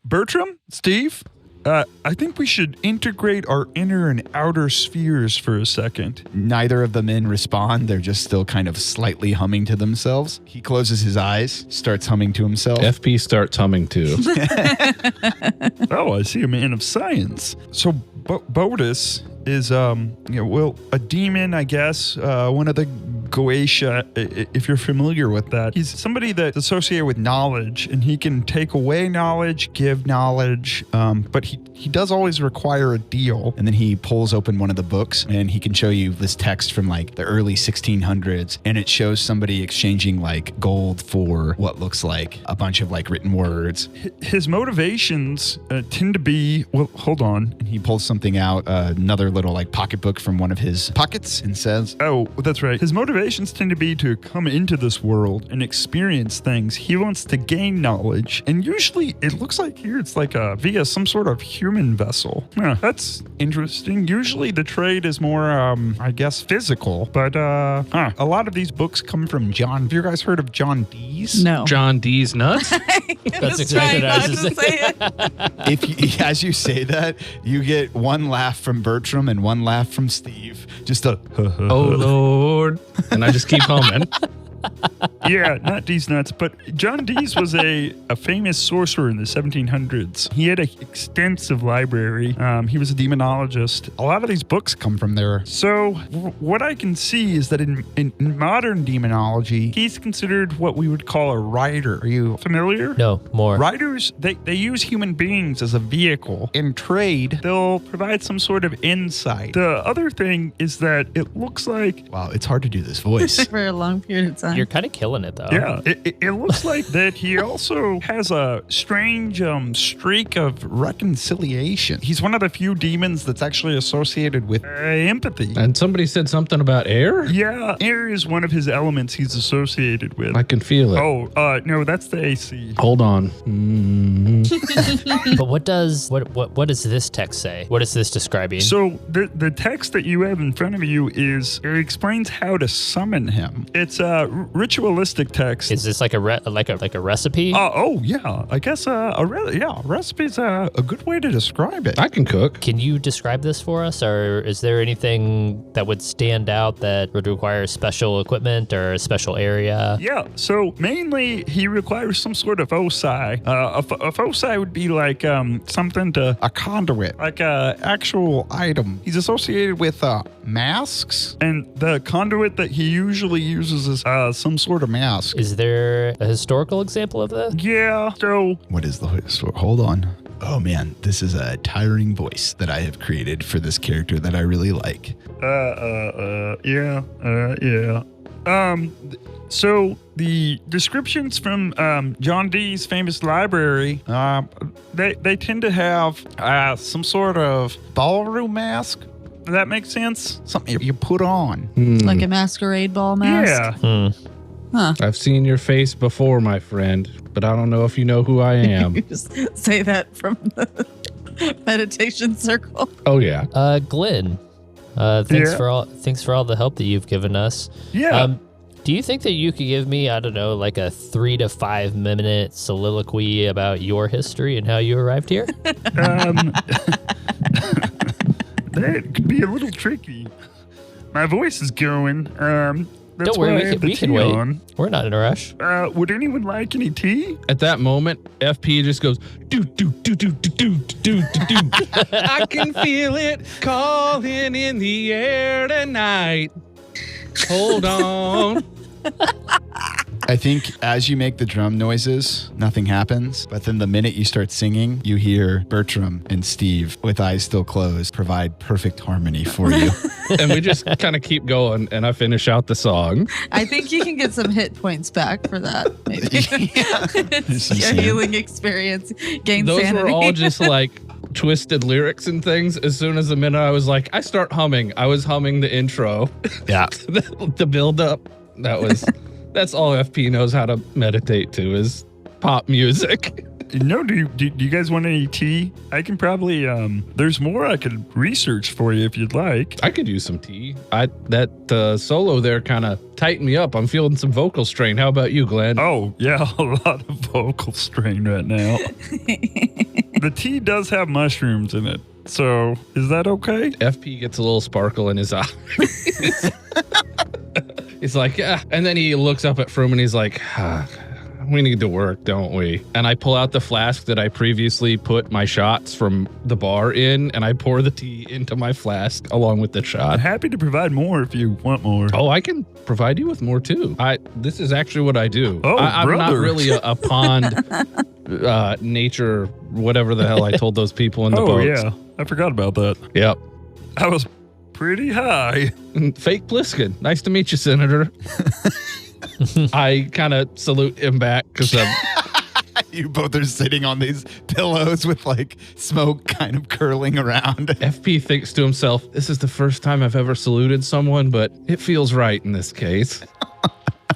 Bertram, Steve, I think we should integrate our inner and outer spheres for a second. Neither of the men respond. They're just still kind of slightly humming to themselves. He closes his eyes, starts humming to himself. FP starts humming too. Oh, I see a man of science. So Bodus is, a demon, I guess. One of the Goetia, if you're familiar with that. He's somebody that's associated with knowledge, and he can take away knowledge, give knowledge, but he does always require a deal. And then he pulls open one of the books, and he can show you this text from like the early 1600s, and it shows somebody exchanging like gold for what looks like a bunch of like written words. His motivations tend to be, well, hold on. And he pulls something out, another little like pocketbook from one of his pockets, and says, oh, that's right. His motivations tend to be to come into this world and experience things. He wants to gain knowledge, and usually it looks like here it's like via some sort of human vessel. That's interesting. Usually the trade is more, I guess, physical, but a lot of these books come from John. Have you guys heard of John Dee's? No. John D's nuts? That's exactly what I was just saying. As you say that, you get one laugh from Bertram and one laugh from Steve. Just a Oh Lord. And I just keep humming. Yeah, not Dee's nuts, but John Dee's was a famous sorcerer in the 1700s. He had an extensive library. He was a demonologist. A lot of these books come from there. So what I can see is that in modern demonology, he's considered what we would call a writer. Are you familiar? No, more. Writers, they use human beings as a vehicle. In trade, they'll provide some sort of insight. The other thing is that it looks like... Wow, it's hard to do this voice. For a long period of time. You're kind of killing killing it though. Yeah, it looks like that he also has a strange streak of reconciliation. He's one of the few demons that's actually associated with empathy. And somebody said something about air? Yeah, air is one of his elements he's associated with. I can feel it. Oh, no, that's the AC. Hold on. But what does this text say? What is this describing? So the text that you have in front of you it explains how to summon him. It's a ritualistic text. Is this like a recipe? Oh yeah, I guess a recipe's a good way to describe it. I can cook. Can you describe this for us, or is there anything that would stand out that would require special equipment or a special area? Yeah, so mainly he requires some sort of foci. A foci would be like something to a conduit, like a actual item. He's associated with masks, and the conduit that he usually uses is some sort of mask. Is there a historical example of that? Yeah, so What is the hold on? Oh man, this is a tiring voice that I have created for this character that I really like. So the descriptions from John Dee's famous library, they tend to have some sort of ballroom mask. Does that make sense? Something you put on. Like a masquerade ball mask? Yeah. I've seen your face before, my friend, but I don't know if you know who I am. You just say that from the meditation circle. Oh, yeah. Glenn, thanks for all the help that you've given us. Yeah. Do you think that you could give me, I don't know, like a 3 to 5 minute soliloquy about your history and how you arrived here? That could be a little tricky. My voice is going. That's Don't worry, why I have the we can tea wait. on. We're not in a rush. Would anyone like any tea? At that moment, FP just goes, do, do, do, do, do, do, do, do, do. I can feel it calling in the air tonight. Hold on. I think as you make the drum noises, nothing happens. But then the minute you start singing, you hear Bertram and Steve, with eyes still closed, provide perfect harmony for you. And we just kind of keep going, and I finish out the song. I think you can get some hit points back for that. Maybe. It's a healing experience. Gain Those sanity. were all just like twisted lyrics and things. As soon as the minute I was like, I start humming. I was humming the intro. Yeah. The build up. That's all FP knows how to meditate to is pop music. No, do you guys want any tea? I can probably there's more I could research for you if you'd like. I could use some tea. That solo there kind of tightened me up. I'm feeling some vocal strain. How about you, Glenn? Oh, yeah, a lot of vocal strain right now. The tea does have mushrooms in it. So, is that okay? FP gets a little sparkle in his eye. He's like, yeah. And then he looks up at Froome and he's like, we need to work, don't we? And I pull out the flask that I previously put my shots from the bar in, and I pour the tea into my flask along with the I'm shot. happy to provide more if you want more. Oh, I can provide you with more too. This is actually what I do. Oh, I'm not brother. really a pond nature, whatever the hell I told those people in the boats. Yeah, I forgot about that. Yep. I was pretty high. Fake Pliskin. Nice to meet you, Senator. I kind of salute him back because You both are sitting on these pillows with like smoke kind of curling around. FP thinks to himself, this is the first time I've ever saluted someone, but it feels right in this case.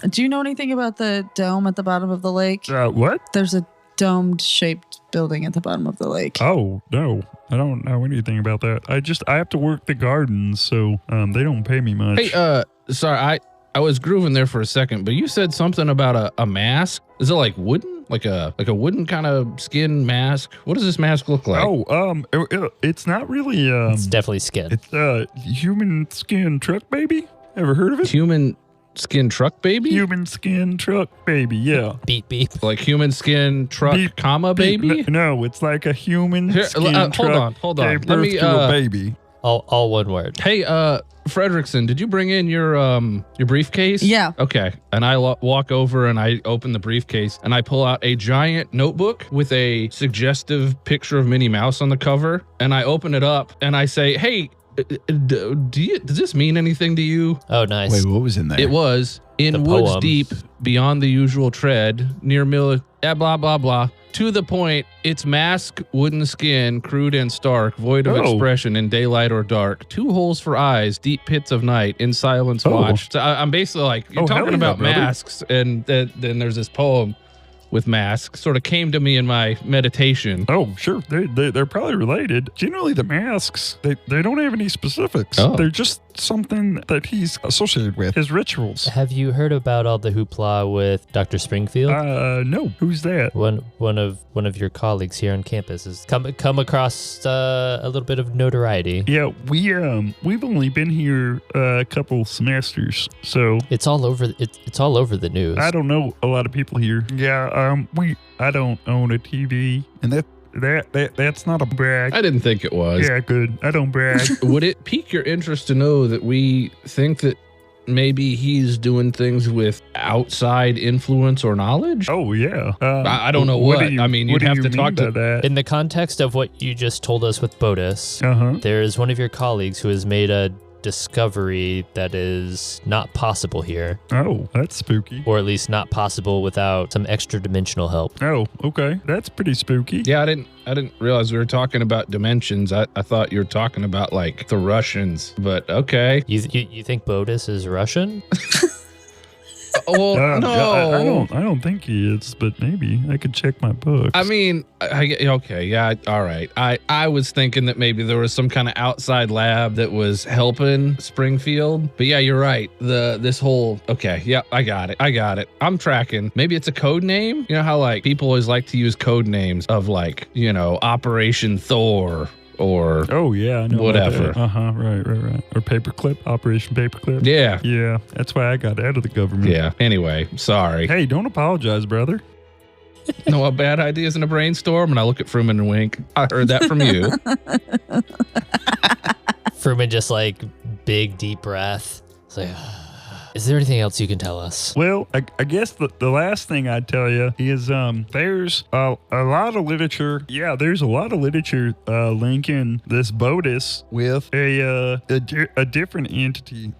Do you know anything about the dome at the bottom of the lake? What? There's a domed shaped building at the bottom of the lake. Oh, no. I don't know anything about that. I have to work the gardens, so they don't pay me much. Hey, sorry, I was grooving there for a second, but you said something about a mask. Is it like wooden? Like a wooden kind of skin mask? What does this mask look like? It's not really It's definitely skin. it's human skin truck baby. Ever heard of it? Human skin truck baby? Human skin truck baby, yeah. Beep, beep. Like human skin truck, Beep, comma baby? No, it's like a human Here, skin truck. hold on. Gave Let birth me to a baby. All one word. Hey, Fredrickson, did you bring in your briefcase? Yeah. Okay. And I walk over and I open the briefcase and I pull out a giant notebook with a suggestive picture of Minnie Mouse on the cover. And I open it up and I say, hey, does this mean anything to you? Oh, nice. Wait, what was in there? It was in The woods poem. deep, beyond the usual tread, near blah blah blah. To the point, its mask, wooden skin, crude and stark, void of expression in daylight or dark. 2 holes for eyes, deep pits of night, in silence watch. So I'm basically like, you're talking about masks, and then there's this poem with masks. Sort of came to me in my meditation. Oh, sure. They're probably related. Generally, the masks, they don't have any specifics. Oh. They're just something that he's associated with, his rituals. Have you heard about all the hoopla with Dr. Springfield? No. Who's that? One of your colleagues here on campus has come across a little bit of notoriety. Yeah, we've only been here a couple semesters, so It's all over. It's all over the news. I don't know a lot of people here. Yeah, I don't own a TV, and that's not a brag. I didn't think it was. Yeah, good. I don't brag. Would it pique your interest to know that we think that maybe he's doing things with outside influence or knowledge? Oh yeah. I don't know what. I mean, you'd have to talk to that. In the context of what you just told us with Bodis, there is one of your colleagues who has made a discovery that is not possible here, Oh, that's spooky. or at least not possible without some extra dimensional help. Oh, okay. That's pretty spooky. Yeah, I didn't realize we were talking about dimensions. I thought you were talking about like the Russians, but okay. You think Bodis is Russian? Well, no. I don't think he is, but maybe I could check my books. I mean, okay, yeah, all right. I was thinking that maybe there was some kind of outside lab that was helping Springfield, but yeah, you're right. This whole yeah, I got it. I'm tracking. Maybe it's a code name. You know how like people always like to use code names of like Operation Thor. Or oh yeah, I know whatever. Right. Or paperclip, Operation Paperclip. Yeah. That's why I got out of the government. Yeah. Anyway, sorry. Hey, don't apologize, brother. No bad ideas in a brainstorm, and I look at Fruman and wink. I heard that from you. Fruman just like big deep breath. It's like, is there anything else you can tell us? Well, I guess the last thing I'd tell you is there's a lot of literature. Yeah, there's a lot of literature linking this Bodis with a different entity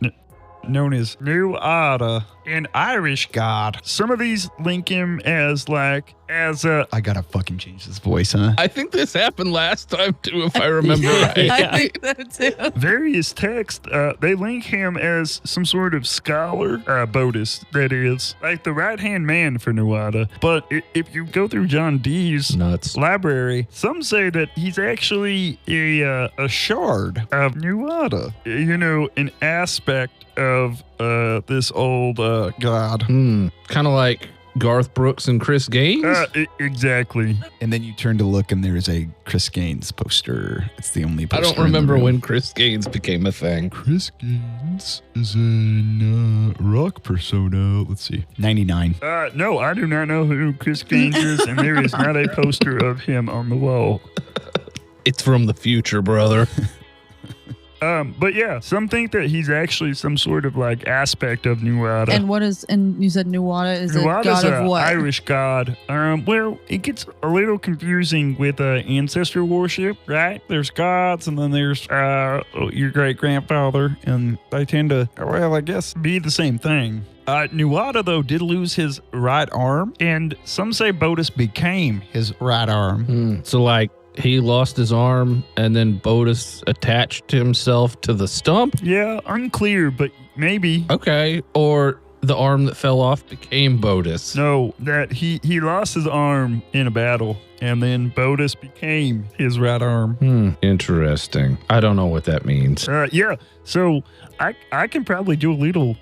known as New Ada, an Irish god. Some of these link him as a... I gotta fucking change this voice, huh? I think this happened last time too, if I remember right. I think so too. Various texts, they link him as some sort of scholar, Bodis, that is, like the right-hand man for Nuada. But if you go through John Dee's Nuts. library, some say that he's actually a shard of Nuada. An aspect of this old god. Kind of like Garth Brooks and Chris Gaines? Exactly. And then you turn to look, and there's a Chris Gaines poster. It's the only poster. I don't in the remember room. when Chris Gaines became a thing. Chris Gaines is in rock persona. Let's see. 99. No, I do not know who Chris Gaines is, and there is not a poster of him on the wall. It's from the future, brother. But yeah, some think that he's actually some sort of like aspect of Nuada. And you said Nuada is a Nuada's god of a what? Irish god. Well, it gets a little confusing with ancestor worship, right? There's gods, and then there's your great grandfather, and they tend to, well, I guess, be the same thing. Nuada, though, did lose his right arm, and some say Bodis became his right arm. So like, he lost his arm, and then Bodis attached himself to the stump? Yeah, unclear, but maybe. Okay. Or the arm that fell off became Bodis. No, that he lost his arm in a battle, and then Bodis became his right arm. Interesting. I don't know what that means. Yeah, so I can probably do a little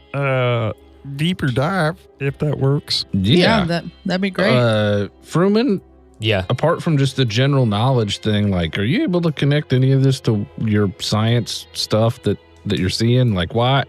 deeper dive if that works. Yeah, that'd be great. Fruman, Yeah. apart from just the general knowledge thing, like, are you able to connect any of this to your science stuff that you're seeing? Like, why?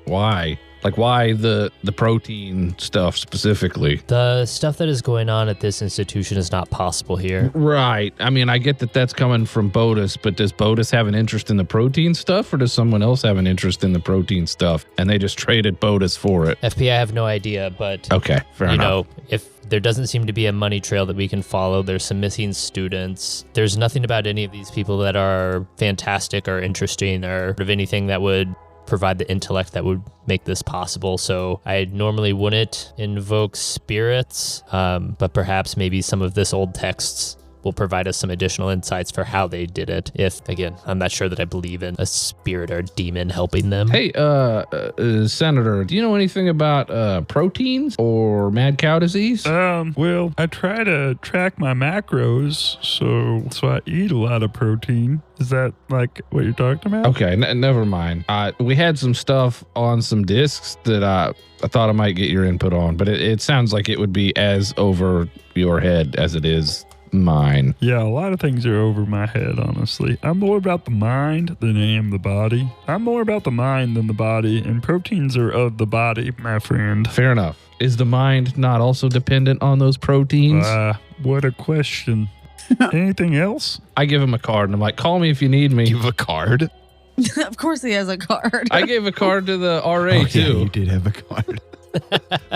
Like why the protein stuff specifically? The stuff that is going on at this institution is not possible here. Right. I mean, I get that that's coming from Bodus, but does Bodus have an interest in the protein stuff, or does someone else have an interest in the protein stuff and they just traded Bodus for it? FP, I have no idea, but Okay, fair enough. you know, if there doesn't seem to be a money trail that we can follow, there's some missing students. There's nothing about any of these people that are fantastic or interesting or of anything that would provide the intellect that would make this possible. So I normally wouldn't invoke spirits, but perhaps maybe some of this old texts will provide us some additional insights for how they did it. If, again, I'm not sure that I believe in a spirit or demon helping them. Hey, Senator, do you know anything about proteins or mad cow disease? Well, I try to track my macros, so I eat a lot of protein. Is that like what you're talking about? Okay, never mind. We had some stuff on some discs that I thought I might get your input on, but it sounds like it would be as over your head as it is mine. Yeah, a lot of things are over my head, honestly. I'm more about the mind than I am the body. I'm more about the mind than the body, and proteins are of the body, my friend. Fair enough. Is the mind not also dependent on those proteins? What a question. Anything else? I give him a card and I'm like, call me if you need me. You have a card? Of course he has a card. I gave a card to the RA Yeah, too you did have a card.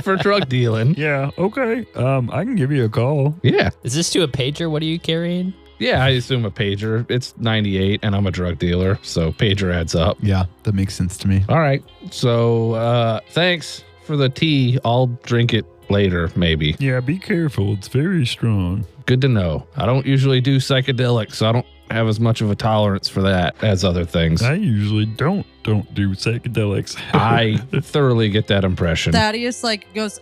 for drug dealing. Yeah, okay. I can give you a call. Yeah. Is this to a pager? What are you carrying? Yeah, I assume a pager. It's 98 and I'm a drug dealer, so pager adds up. Yeah, that makes sense to me. All right. So thanks for the tea. I'll drink it later, maybe. Yeah, be careful. It's very strong. Good to know. I don't usually do psychedelics, so I don't have as much of a tolerance for that as other things. I usually don't do psychedelics. I thoroughly get that impression. Thaddeus goes,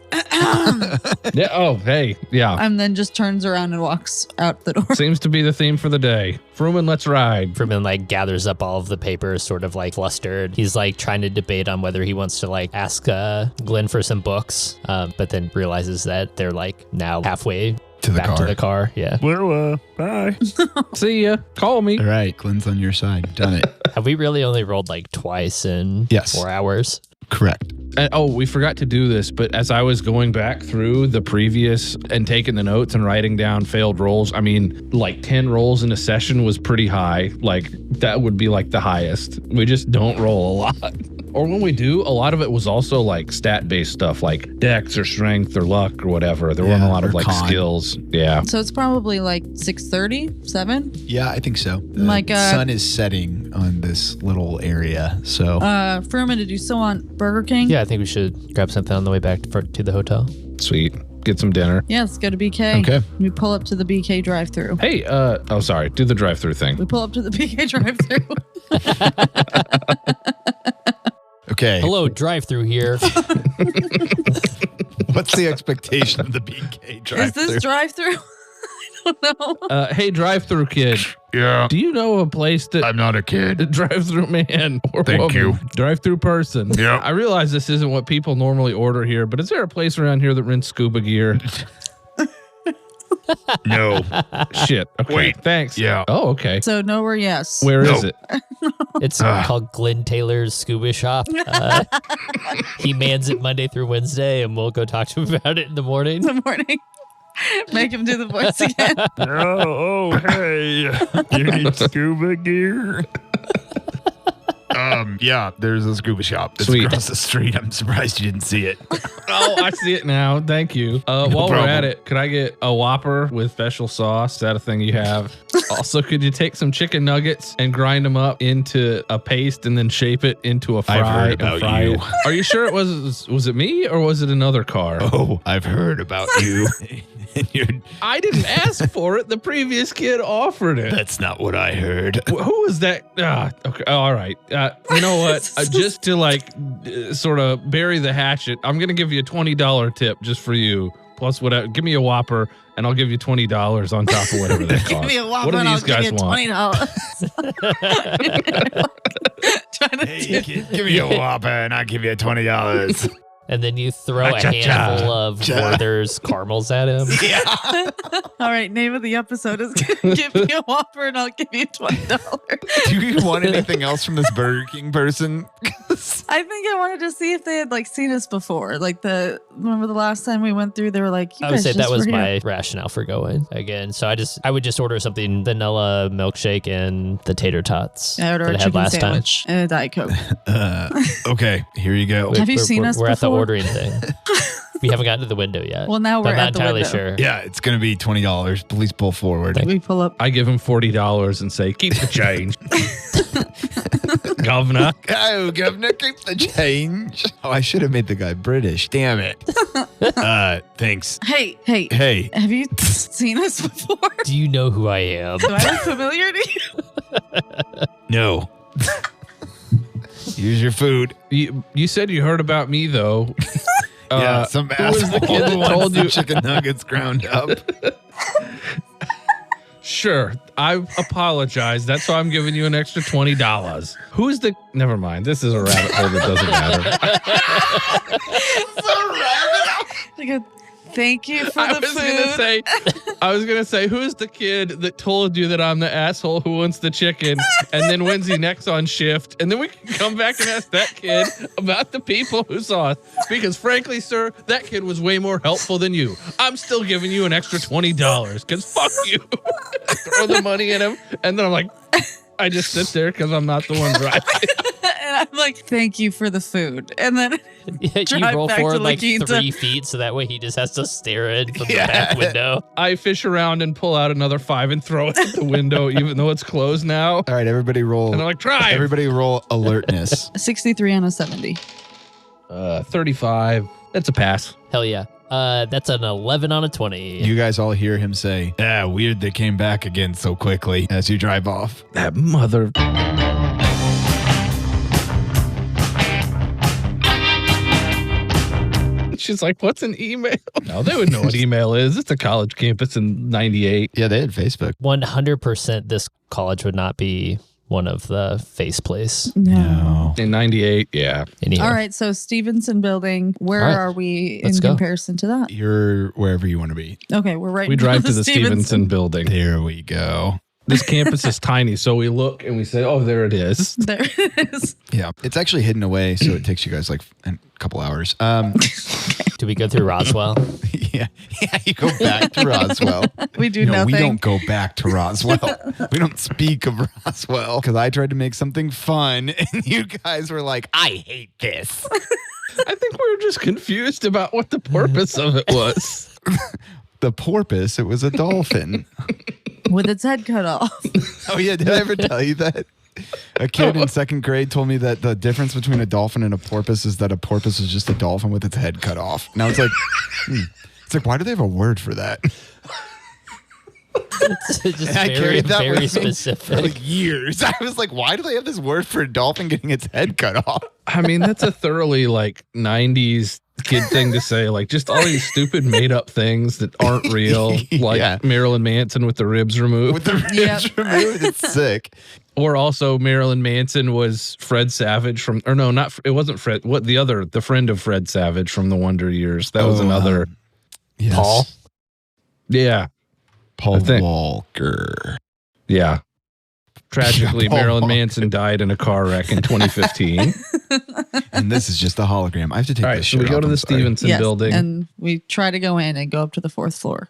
Yeah. Oh, hey. Yeah. and then just turns around and walks out the door. Seems to be the theme for the day. Fruman, let's ride. Fruman gathers up all of the papers, sort of flustered. He's trying to debate on whether he wants to ask Glenn for some books, but then realizes that they're now halfway back to the car. Yeah. Well, bye. See ya. Call me. All right, Glenn's on your side. Done it. Have we really only rolled twice in Yes. 4 hours? Correct. And, we forgot to do this, but as I was going back through the previous and taking the notes and writing down failed rolls, I mean, 10 rolls in a session was pretty high. That would be the highest. We just don't roll a lot. Or when we do, a lot of it was also stat-based stuff, like dex or strength or luck or whatever. There weren't a lot of con. skills. Yeah. So it's probably 6:30, 7. Yeah, I think so. The sun is setting on this little area, so. Furman, did you still want Burger King? Yeah, I think we should grab something on the way back to the hotel. Sweet. Get some dinner. Yeah, let's go to BK. Okay. We pull up to the BK drive-thru. Hey, sorry. Do the drive-through thing. We pull up to the BK drive-thru. Okay. Hello, drive-through here. What's the expectation of the BK drive-thru? Is this drive-thru? I don't know. Hey, drive-through kid. Yeah. Do you know a place that I'm not a kid. drive-through man or Thank woman, you. drive-through person? Yeah. I realize this isn't what people normally order here, but is there a place around here that rents scuba gear? No. Shit. Okay. Wait. Thanks. Yeah. Oh, okay. So nowhere, yes. Where is No. it? It's called Glenn Taylor's Scuba Shop. He mans it Monday through Wednesday, and we'll go talk to him about it in the morning. In the morning. Make him do the voice again. Oh, hey. You need scuba gear? Yeah, there's a scuba shop that's Sweet. across the street. I'm surprised you didn't see it. Oh, I see it now. Thank you. While we're problem. at it, could I get a Whopper with special sauce? Is that a thing you have? Also, could you take some chicken nuggets and grind them up into a paste and then shape it into a fry? I've heard and about fry you. it? Are you sure it was it me or was it another car? Oh, I've heard about you. I didn't ask for it. The previous kid offered it. That's not what I heard. Who was that? Okay. Oh, all right. You know what? Just to sort of bury the hatchet, I'm going to give you a $20 tip just for you. Plus whatever. Give me a Whopper and I'll give you $20 on top of whatever that costs. Give me a Whopper What do and I'll these give guys you want? $20. Trying to Give me a Whopper and I'll give you $20. and then you throw a handful of Werther's caramels at him. Yeah. All right, name of the episode is give me a Whopper and I'll give you $20. Do you want anything else from this Burger King person? I think I wanted to see if they had like seen us before. Like remember the last time we went through, they were like, you I would guys say that just was were my here. rationale for going again. So I would just order something vanilla milkshake and the tater tots I ordered that a I had chicken last sandwich and a Diet Coke. Okay, here you go. time. Have you seen us We're at the before? ordering thing. We haven't gotten to the window yet. Well, now But we're I'm not at the entirely window. sure. Yeah, it's going to be $20. Please pull forward. We pull up. I give him $40 and say, keep the change. Governor. Oh, governor, keep the change. Oh, I should have made the guy British. Damn it. Thanks. Hey, Hey. have you seen us before? Do you know who I am? Do I look familiar to you? No. Here's your food. You said you heard about me, though. Yeah, some who was the asshole kid that who wants told the you? chicken nuggets ground up. Sure, I apologize. That's why I'm giving you an extra $20. Who's the... Never mind. This is a rabbit hole that doesn't matter. Like a, thank you for the food. I was gonna say, who's the kid that told you that I'm the asshole who wants the chicken, and then when's he next on shift? And then we can come back and ask that kid about the people who saw us. Because frankly, sir, that kid was way more helpful than you. I'm still giving you an extra $20 because fuck you. I throw the money at him, and then I'm like, I just sit there because I'm not the one driving. And I'm like, thank you for the food. And then You Drive roll back to forward like La Quinta. 3 feet so that way he just has to stare in from the back window. I fish around and pull out another 5 and throw it at the window, even though it's closed now. All right, everybody roll. And I'm like, drive. Everybody roll alertness. 63 on a 70. 35. That's a pass. Hell yeah. That's an 11 on a 20. You guys all hear him say, weird they came back again so quickly as you drive off. That mother. She's like, what's an email? No, they would know what email is. It's a college campus in 98. Yeah, they had Facebook. 100% this college would not be one of the face place. No. In 98, yeah. Anyhow. All right, so Stevenson building, where All right, are we let's in go. comparison to that? You're wherever you want to be. Okay, we're right We in drive front to of the Stevenson building. There we go. This campus is tiny, so we look and we say, oh, there it is. There it is. Yeah, it's actually hidden away, so it takes you guys like a couple hours. Do we go through Roswell? Yeah, you go back to Roswell. We do No, nothing. we don't go back to Roswell. We don't speak of Roswell because I tried to make something fun, and you guys were like, I hate this. I think we were just confused about what the purpose of it was. The porpoise, it was a dolphin. With its head cut off. Oh, yeah, did I ever tell you that? A kid in second grade told me that the difference between a dolphin and a porpoise is that a porpoise is just a dolphin with its head cut off. Now it's like, it's like, why do they have a word for that? It's just And I very, carried that very with me specific. for like years. I was like, why do they have this word for a dolphin getting its head cut off? I mean, that's a thoroughly like 90s kid thing to say. Like just all these stupid made up things that aren't real. Like Yeah. Marilyn Manson with the ribs removed. With the ribs Yep. removed, it's sick. Or also Marilyn Manson was Fred Savage from, or no, not, it wasn't Fred. What the friend of Fred Savage from the Wonder Years. That was another. Yes. Paul? Yeah. Paul I think- Walker. Yeah. Tragically, Paul Marilyn Walker. Manson died in a car wreck in 2015. And this is just a hologram. I have to take All this right, so we shirt go off, to I'm the sorry. Stevenson Yes, building. and we try to go in and go up to the 4th floor.